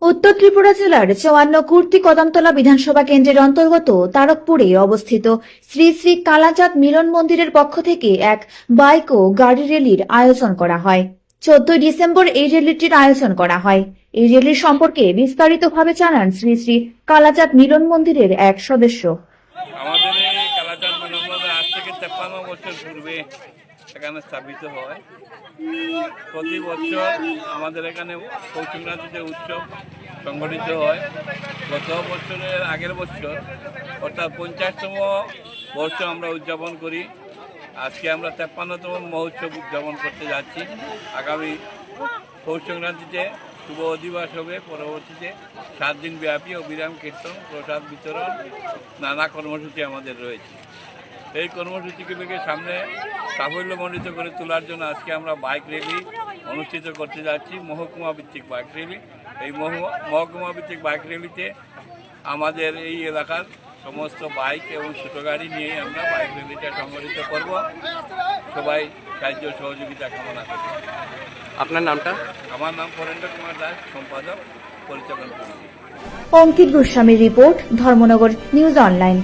উত্তর ত্রিপুরা জেলার ৫৪ কুর্তি কদমতলা বিধানসভা কেন্দ্রের অন্তর্গত তারকপুরে অবস্থিত শ্রী শ্রী কালাচাঁদ মিলন মন্দিরের পক্ষ থেকে এক বাইক ও গাড়ি র্যালির আয়োজন করা হয়। ১৪ ডিসেম্বর এই র্যালিটির আয়োজন করা হয়। এই র্যালির সম্পর্কে বিস্তারিতভাবে জানান শ্রী শ্রী কালাচাঁদ মিলন মন্দিরের এক সদস্য। আমাদের এই কালাচাঁদ মিলন মন্দির আজ থেকে ৫৩ বছর পূর্বে এখানে স্থাপিত হয়। প্রতি বছর আমাদের এখানে পৌষ সংক্রান্তিতে উৎসব সংগঠিত হয়। গত বছরের আগের বছর অর্থাৎ ৫০তম বর্ষ আমরা উদযাপন করি। আজকে আমরা ৫৩তম মহোৎসব উদযাপন করতে যাচ্ছি। আগামী পৌষ সংক্রান্তিতে শুভ অধিবাস হবে। পরবর্তীতে ৭ দিন ব্যাপী অবিরাম কীর্তন, প্রসাদ বিতরণ, নানা কর্মসূচি আমাদের রয়েছে। এই কর্মসূচিগুলিকে সামনে সাফল্যমণ্ডিত করে তোলার জন্য আজকে আমরা বাইক র্যালি অনুষ্ঠিত করতে যাচ্ছি, মহকুমা ভিত্তিক বাইক র্যালি। এই মহকুমা ভিত্তিক বাইক র্যালিতে আমাদের এই এলাকার সমস্ত বাইক এবং ছোটো গাড়ি নিয়ে আমরা বাইক র্যালিটা সংগঠিত করব। সবাই সাহায্য সহযোগিতা কামনা করি। আপনার নামটা? আমার নাম পরেন্দ্র কুমার দাস, সম্পাদক, পরিচালন কমিটি। অঙ্কিত গোস্বামীর রিপোর্ট, ধর্মনগর নিউজ অনলাইন।